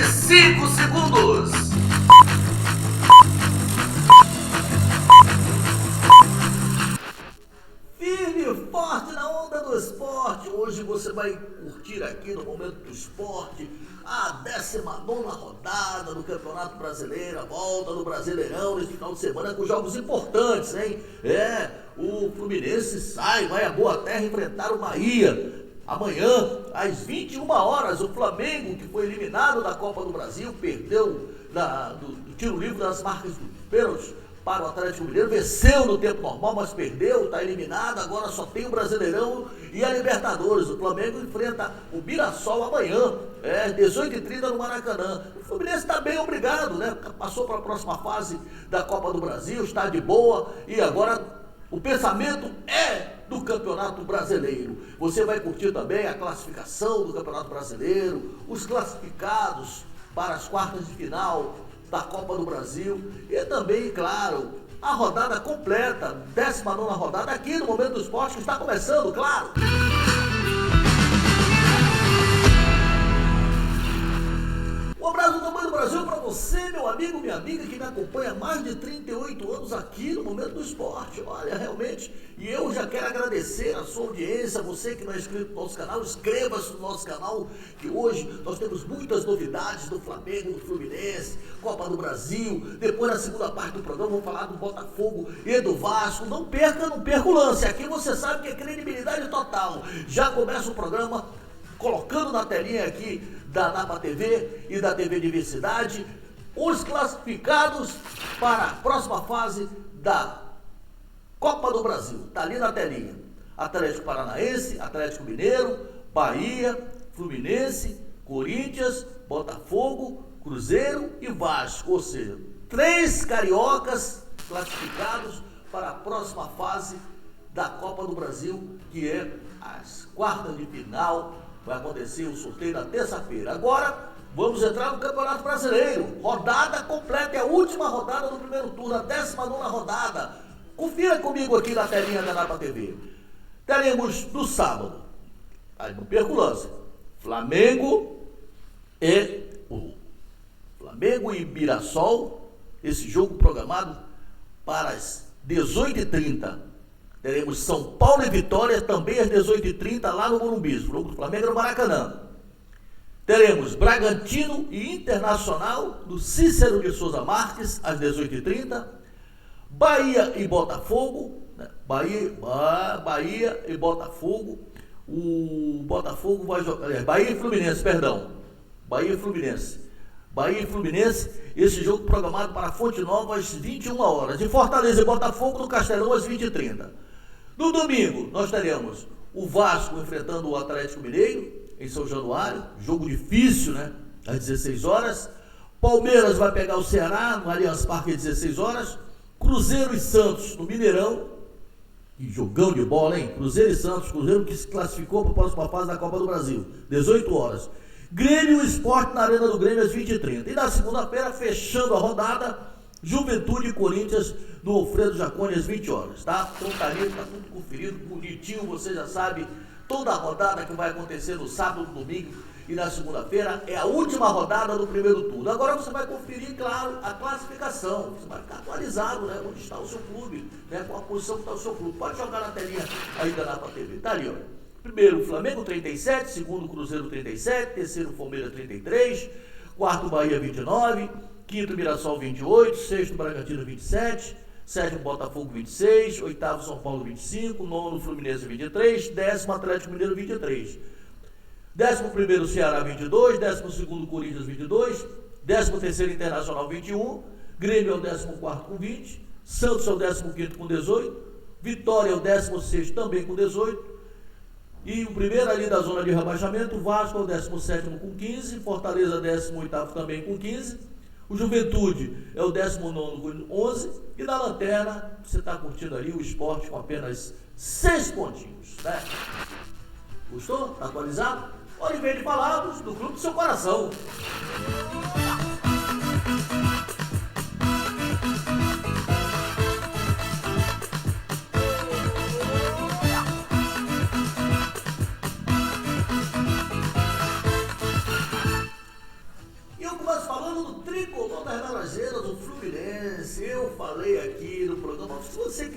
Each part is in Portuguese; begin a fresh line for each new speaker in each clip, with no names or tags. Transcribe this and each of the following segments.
5 segundos.
Firme e forte na onda do esporte. Hoje você vai curtir aqui no Momento do Esporte a 19ª rodada do Campeonato Brasileiro, a volta do Brasileirão nesse final de semana com jogos importantes, hein? O Fluminense vai a Boa Terra enfrentar o Bahia. Amanhã, às 21 horas, o Flamengo, que foi eliminado da Copa do Brasil, perdeu do tiro livre das marcas dos pênaltis para o Atlético Mineiro, venceu no tempo normal, mas perdeu, está eliminado, agora só tem o Brasileirão e a Libertadores. O Flamengo enfrenta o Mirassol amanhã, 18h30 no Maracanã. O Fluminense está bem obrigado, né? Passou para a próxima fase da Copa do Brasil, está de boa e agora o pensamento é do Campeonato Brasileiro. Você vai curtir também a classificação do Campeonato Brasileiro, os classificados para as quartas de final da Copa do Brasil e também, claro, a rodada completa, 19ª rodada aqui no Momento do Esporte que está começando, claro. Um abraço do tamanho do Brasil para você, meu amigo, minha amiga, que me acompanha há mais de 38 anos aqui no Momento do Esporte. Olha, realmente, e eu já quero agradecer a sua audiência, você que não é inscrito no nosso canal, inscreva-se no nosso canal, que hoje nós temos muitas novidades do Flamengo, do Fluminense, Copa do Brasil. Depois, na segunda parte do programa, vamos falar do Botafogo e do Vasco. Não perca o lance. Aqui você sabe que é credibilidade total. Já começa o programa colocando na telinha aqui da Napa TV e da TV Diversidade os classificados para a próxima fase da Copa do Brasil. Está ali na telinha. Atlético Paranaense, Atlético Mineiro, Bahia, Fluminense, Corinthians, Botafogo, Cruzeiro e Vasco. Ou seja, 3 cariocas classificados para a próxima fase da Copa do Brasil, que é as quartas de final. Vai acontecer o sorteio na terça-feira. Agora, vamos entrar no Campeonato Brasileiro. Rodada completa, é a última rodada do primeiro turno, a 19ª rodada. Confira comigo aqui na telinha da Napa TV. Teremos no sábado, aí não perca o lance, Flamengo e Mirassol, esse jogo programado para as 18h30. Teremos São Paulo e Vitória também às 18h30 lá no Morumbi. O jogo do Flamengo no Maracanã. Teremos Bragantino e Internacional do Cícero de Souza Marques às 18h30. Bahia e Botafogo. Bahia e Botafogo. O Botafogo vai jogar. Bahia e Fluminense, perdão. Bahia e Fluminense, esse jogo programado para Fonte Nova às 21 horas. E Fortaleza e Botafogo no Castelão às 20h30. No domingo, nós teremos o Vasco enfrentando o Atlético Mineiro, em São Januário, jogo difícil, né? Às 16 horas. Palmeiras vai pegar o Ceará, no Allianz Parque, às 16 horas. Cruzeiro e Santos, no Mineirão. Que jogão de bola, hein? Cruzeiro e Santos, Cruzeiro que se classificou para a próxima fase da Copa do Brasil, 18 horas. Grêmio e Sport na Arena do Grêmio às 20h30. E na segunda-feira, fechando a rodada, Juventude e Corinthians no Alfredo Jaconi às 20 horas, tá? Então tá ali, tá tudo conferido, bonitinho, você já sabe, toda a rodada que vai acontecer no sábado, no domingo e na segunda-feira é a última rodada do primeiro turno. Agora você vai conferir, claro, a classificação, você vai ficar atualizado, né? Onde está o seu clube, né? Com a posição que está o seu clube. Pode jogar na telinha aí da Napa TV, tá ali, ó. Primeiro, Flamengo 37, segundo, Cruzeiro 37, terceiro, Palmeiras 33, quarto, Bahia 29, quinto, Mirassol 28, sexto, Bragantino 27, sétimo, Botafogo 26, oitavo, São Paulo 25, nono, Fluminense 23, décimo, Atlético Mineiro 23, 11º, Ceará 22, 12º, Corinthians 22, 13º, Internacional 21, Grêmio é o 14º com 20, Santos é o 15º com 18, Vitória é o 16º também com 18, e o primeiro ali da zona de rebaixamento, o Vasco é o 17º com 15, Fortaleza 18º também com 15, o Juventude é o 19º com 11, e na lanterna você está curtindo ali o Sport com apenas 6 pontinhos, né? Gostou? Está atualizado? Oliveira de Palavras, do Clube do Seu Coração.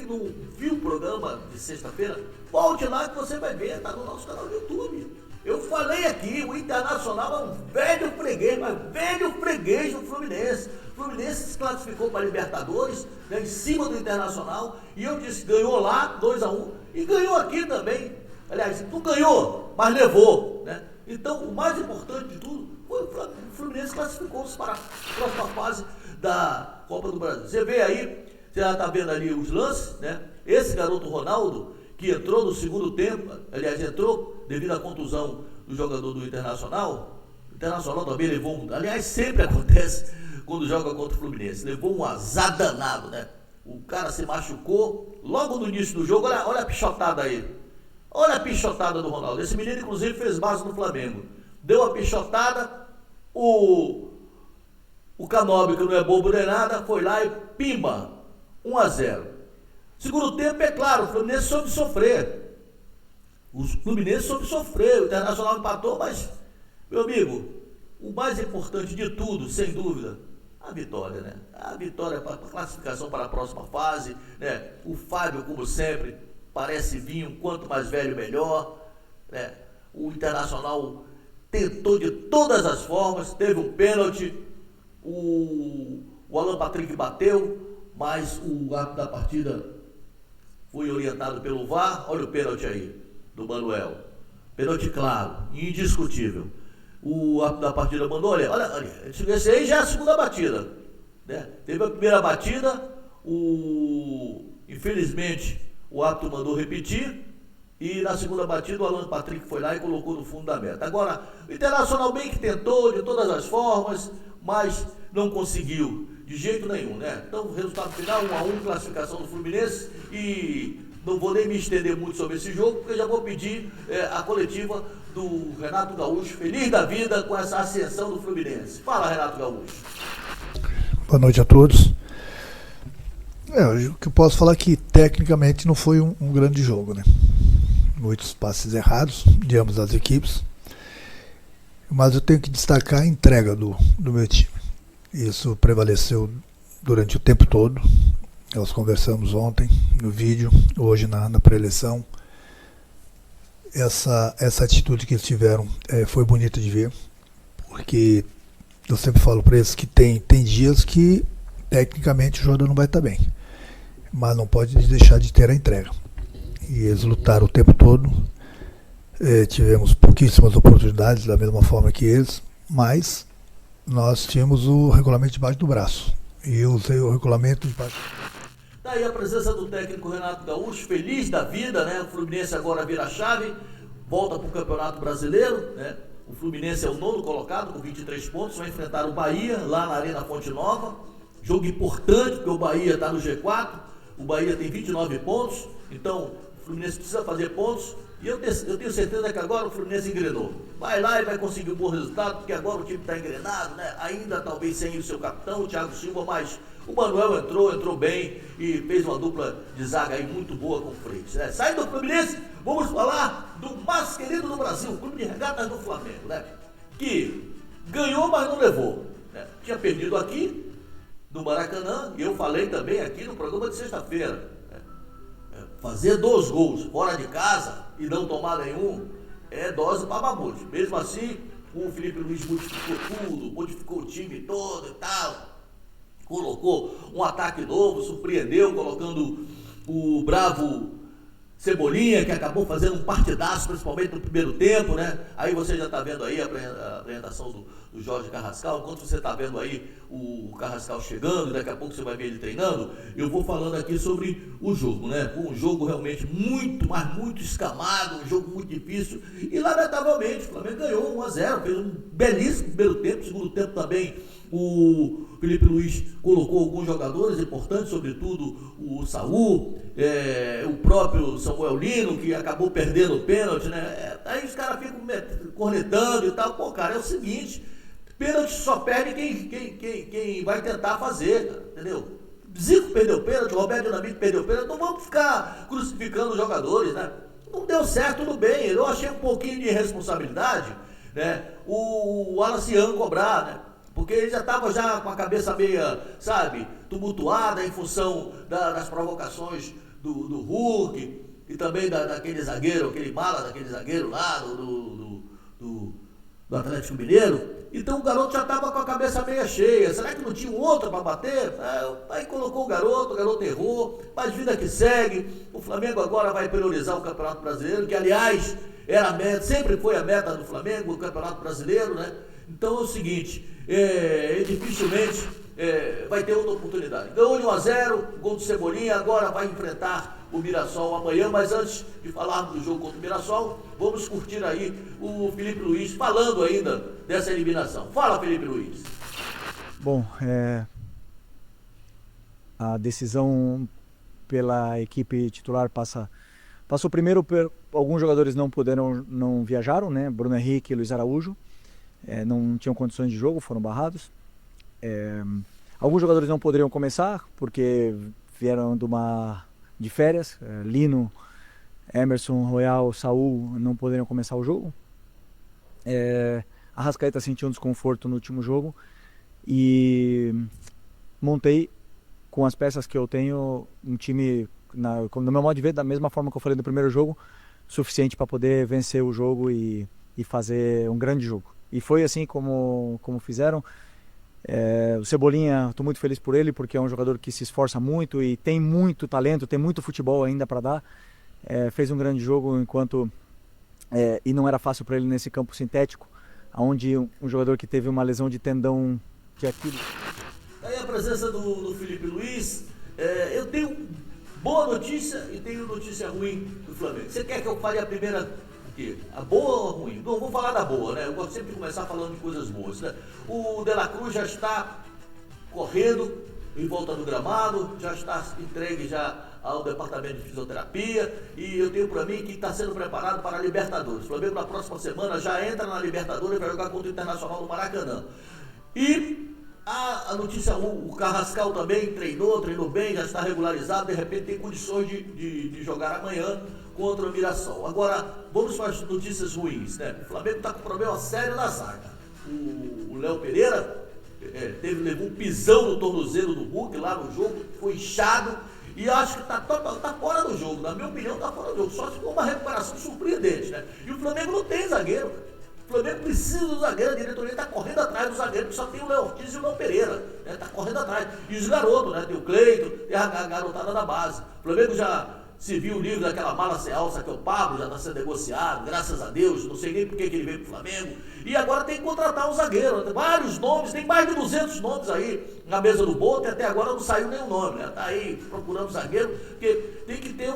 não viu o programa de sexta-feira, volte lá que você vai ver, tá no nosso canal do YouTube. Eu falei aqui, o Internacional é um velho freguês, mas velho freguês do Fluminense. O Fluminense se classificou para a Libertadores, né, em cima do Internacional, e eu disse, ganhou lá, 2-1, e ganhou aqui também. Aliás, não ganhou, mas levou, né? Então, o mais importante de tudo foi o Fluminense classificou-se para a próxima fase da Copa do Brasil. Você vê aí, você já está vendo ali os lances, né? Esse garoto Ronaldo, que entrou no segundo tempo, aliás, entrou devido à contusão do jogador do Internacional. O Internacional também levou um... Aliás, sempre acontece quando joga contra o Fluminense. Levou um azar danado, né? O cara se machucou logo no início do jogo. Olha a pichotada aí. Olha a pichotada do Ronaldo. Esse menino, inclusive, fez base no Flamengo. Deu a pichotada, o Canóbio, que não é bobo nem nada, foi lá e pimba, 1-0. Segundo tempo, é claro, o Fluminense soube sofrer. O Fluminense soube sofrer, o Internacional empatou, mas, meu amigo, o mais importante de tudo, sem dúvida, a vitória, né? A vitória para a classificação para a próxima fase, né? O Fábio, como sempre, parece vinho, quanto mais velho, melhor, né? O Internacional tentou de todas as formas, teve um pênalti, o Alan Patrick bateu, mas o árbitro da partida foi orientado pelo VAR. Olha o pênalti aí, do Manuel. Pênalti claro, indiscutível. O árbitro da partida mandou, olha, esse aí já é a segunda batida, né? Teve a primeira batida, infelizmente o árbitro mandou repetir, e na segunda batida o Alan Patrick foi lá e colocou no fundo da meta. Agora, o Internacional bem que tentou de todas as formas, mas não conseguiu de jeito nenhum, né? Então, resultado final, 1-1, classificação do Fluminense, e não vou nem me estender muito sobre esse jogo, porque já vou pedir a coletiva do Renato Gaúcho, feliz da vida com essa ascensão do Fluminense. Fala, Renato Gaúcho.
Boa noite a todos. O que eu posso falar é que tecnicamente não foi um grande jogo, né? Muitos passes errados de ambas as equipes, mas eu tenho que destacar a entrega do meu time. Isso prevaleceu durante o tempo todo. Nós conversamos ontem no vídeo, hoje na pré-eleição. Essa atitude que eles tiveram foi bonita de ver, porque eu sempre falo para eles que tem dias que tecnicamente o jogador não vai estar bem, mas não pode deixar de ter a entrega. E eles lutaram o tempo todo, tivemos pouquíssimas oportunidades da mesma forma que eles, mas nós tínhamos o regulamento debaixo do braço, e eu usei o regulamento debaixo.
Daí a presença do técnico Renato Gaúcho, feliz da vida, né? O Fluminense agora vira a chave, volta para o Campeonato Brasileiro, né? O Fluminense é o 9º colocado com 23 pontos, vai enfrentar o Bahia lá na Arena Fonte Nova, jogo importante porque o Bahia está no G4, o Bahia tem 29 pontos, então o Fluminense precisa fazer pontos, e eu tenho certeza que agora o Fluminense engrenou. Vai lá e vai conseguir um bom resultado, porque agora o time está engrenado, né? Ainda talvez sem o seu capitão, o Thiago Silva, mas o Manuel entrou bem e fez uma dupla de zaga aí muito boa com o Freitas, né? Saindo do Fluminense, vamos falar do mais querido do Brasil, o Clube de Regatas do Flamengo, né? Que ganhou, mas não levou, né? Tinha perdido aqui no Maracanã, e eu falei também aqui no programa de sexta-feira, fazer 2 gols fora de casa e não tomar nenhum é dose para mamute. Mesmo assim, o Felipe Luiz modificou tudo, modificou o time todo e tal, colocou um ataque novo, surpreendeu, colocando o bravo Cebolinha, que acabou fazendo um partidaço, principalmente no primeiro tempo, né? Aí você já está vendo aí a apresentação do Jorge Carrascal, enquanto você está vendo aí o Carrascal chegando, daqui a pouco você vai ver ele treinando, eu vou falando aqui sobre o jogo, né? Um jogo realmente muito, mas muito escamado, um jogo muito difícil, e lamentavelmente o Flamengo ganhou 1-0, fez um belíssimo primeiro tempo, segundo tempo também o Felipe Luiz colocou alguns jogadores importantes, sobretudo o Saul, o próprio Samuel Lino, que acabou perdendo o pênalti, né? Aí os caras ficam cornetando e tal. Pô, cara, é o seguinte, pênalti só perde quem vai tentar fazer, entendeu? Zico perdeu o pênalti, Roberto Dinamite perdeu o pênalti, não vamos ficar crucificando os jogadores, né? Não deu certo, tudo bem, eu achei um pouquinho de irresponsabilidade, né? O Alacian cobrar, né? Porque ele já estava com a cabeça meia, sabe, tumultuada em função das provocações do Hulk e também daquele zagueiro, aquele mala daquele zagueiro lá do Atlético Mineiro. Então o garoto já estava com a cabeça meio cheia. Será que não tinha um outro para bater? Aí colocou o garoto errou, mas vida que segue. O Flamengo agora vai priorizar o Campeonato Brasileiro, que aliás era a meta, sempre foi a meta do Flamengo, o Campeonato Brasileiro, né? Então é o seguinte, dificilmente vai ter outra oportunidade. Ganhou de 1-0, gol do Cebolinha, agora vai enfrentar o Mirassol amanhã, mas antes de falarmos do jogo contra o Mirassol, vamos curtir aí o Felipe Luiz falando ainda dessa eliminação. Fala, Felipe Luiz.
Bom, a decisão pela equipe titular passou primeiro alguns jogadores não viajaram, né? Bruno Henrique e Luiz Araújo não tinham condições de jogo, foram barrados. Alguns jogadores não poderiam começar porque vieram de férias. Lino, Emerson, Royal, Saul não poderiam começar o jogo. Arrascaeta sentiu um desconforto no último jogo e montei com as peças que eu tenho um time, no meu modo de ver, da mesma forma que eu falei no primeiro jogo, suficiente para poder vencer o jogo e fazer um grande jogo. E foi assim como fizeram. O Cebolinha, estou muito feliz por ele, porque é um jogador que se esforça muito e tem muito talento, tem muito futebol ainda para dar. Fez um grande jogo e não era fácil para ele nesse campo sintético, onde um jogador que teve uma lesão de tendão de Aquiles.
Aí a presença do Felipe Luiz. Eu tenho boa notícia e tenho notícia ruim do Flamengo. Você quer que eu fale a primeira? A boa ou a ruim? Não, vou falar da boa, né? Eu gosto sempre de começar falando de coisas boas, né? O De La Cruz já está correndo em volta do gramado, já está entregue já ao departamento de fisioterapia e eu tenho para mim que está sendo preparado para a Libertadores. O Flamengo na próxima semana já entra na Libertadores e vai jogar contra o Internacional no Maracanã. E a notícia, o Carrascal também treinou bem, já está regularizado, de repente tem condições de jogar amanhã contra o Mirassol. Agora, vamos para as notícias ruins, né? O Flamengo está com problema sério na zaga. O Léo Pereira levou um pisão no tornozelo do Hulk lá no jogo, foi inchado e acho que está fora do jogo. Na minha opinião, está fora do jogo. Só se for uma recuperação surpreendente, né? E o Flamengo não tem zagueiro. O Flamengo precisa do zagueiro, a diretoria está correndo atrás do zagueiro, porque só tem o Léo Ortiz e o Léo Pereira, está correndo atrás. E os garotos, né? Tem o Cleito, tem a garotada da base. O Flamengo já se viu livre daquela mala sem alça que é o Pablo, já está sendo negociado, graças a Deus, não sei nem por que ele veio para o Flamengo. E agora tem que contratar um zagueiro, tem vários nomes, tem mais de 200 nomes aí na mesa do Boto e até agora não saiu nenhum nome, né? Está aí procurando zagueiro, porque tem que ter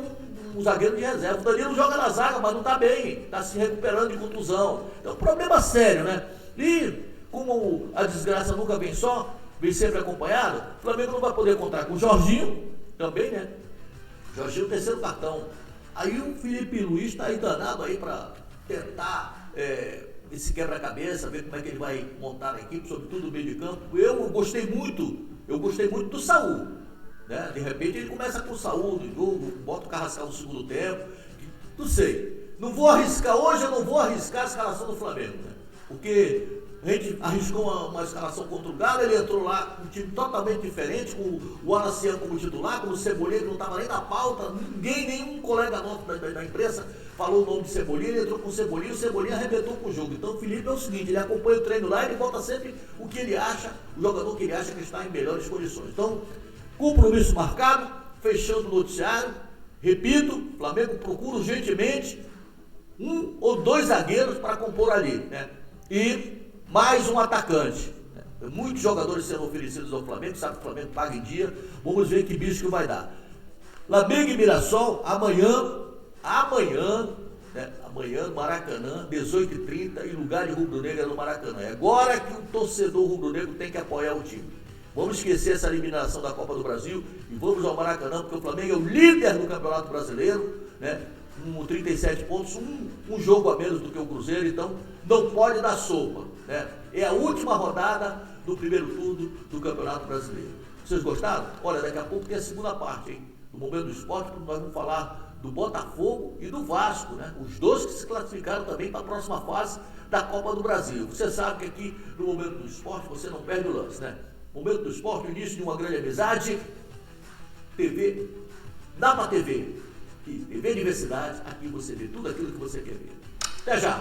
um zagueiro de reserva. O Danilo joga na zaga, mas não está bem, está se recuperando de contusão. Então, problema sério, né? E como a desgraça nunca vem só, vem sempre acompanhado, o Flamengo não vai poder contar com o Jorginho, também, né? Jorginho, terceiro cartão. Aí o Felipe Luiz está aí danado aí para tentar esse quebra-cabeça, ver como é que ele vai montar a equipe, sobretudo no meio de campo. Eu gostei muito do Saul. Né? De repente ele começa com o Saul no jogo, bota o Carrascal no segundo tempo. Não sei. Não vou arriscar hoje, eu não vou arriscar a escalação do Flamengo. Né? Porque a gente arriscou uma escalação contra o Galo, ele entrou lá com um time totalmente diferente, com o Alaciano como titular, com o Cebolinha que não estava nem na pauta, nenhum colega nosso da imprensa falou o nome de Cebolinha, ele entrou com o Cebolinha arrebentou com o jogo. Então o Felipe é o seguinte, ele acompanha o treino lá, ele bota sempre o que ele acha, o jogador que ele acha que está em melhores condições. Então, compromisso marcado, fechando o noticiário, repito, o Flamengo procura urgentemente 1 ou 2 zagueiros para compor ali, né? E mais um atacante. Muitos jogadores sendo oferecidos ao Flamengo, sabe que o Flamengo paga em dia. Vamos ver que bicho que vai dar. Flamengo e Mirassol, amanhã, no Maracanã, 18h30, e lugar de rubro-negra no Maracanã. É agora que o torcedor rubro-negro tem que apoiar o time. Vamos esquecer essa eliminação da Copa do Brasil e vamos ao Maracanã, porque o Flamengo é o líder do Campeonato Brasileiro, né? Com 37 pontos, um jogo a menos do que o Cruzeiro, então não pode dar sopa, né? É a última rodada do primeiro turno do Campeonato Brasileiro. Vocês gostaram? Olha, daqui a pouco tem a segunda parte, hein? No Momento do Esporte, nós vamos falar do Botafogo e do Vasco, né? Os dois que se classificaram também para a próxima fase da Copa do Brasil. Você sabe que aqui no Momento do Esporte você não perde o lance, né? Momento do Esporte, o início de uma grande amizade. TV Dá para TV. TV Diversidade, aqui você vê tudo aquilo que você quer ver. Até já!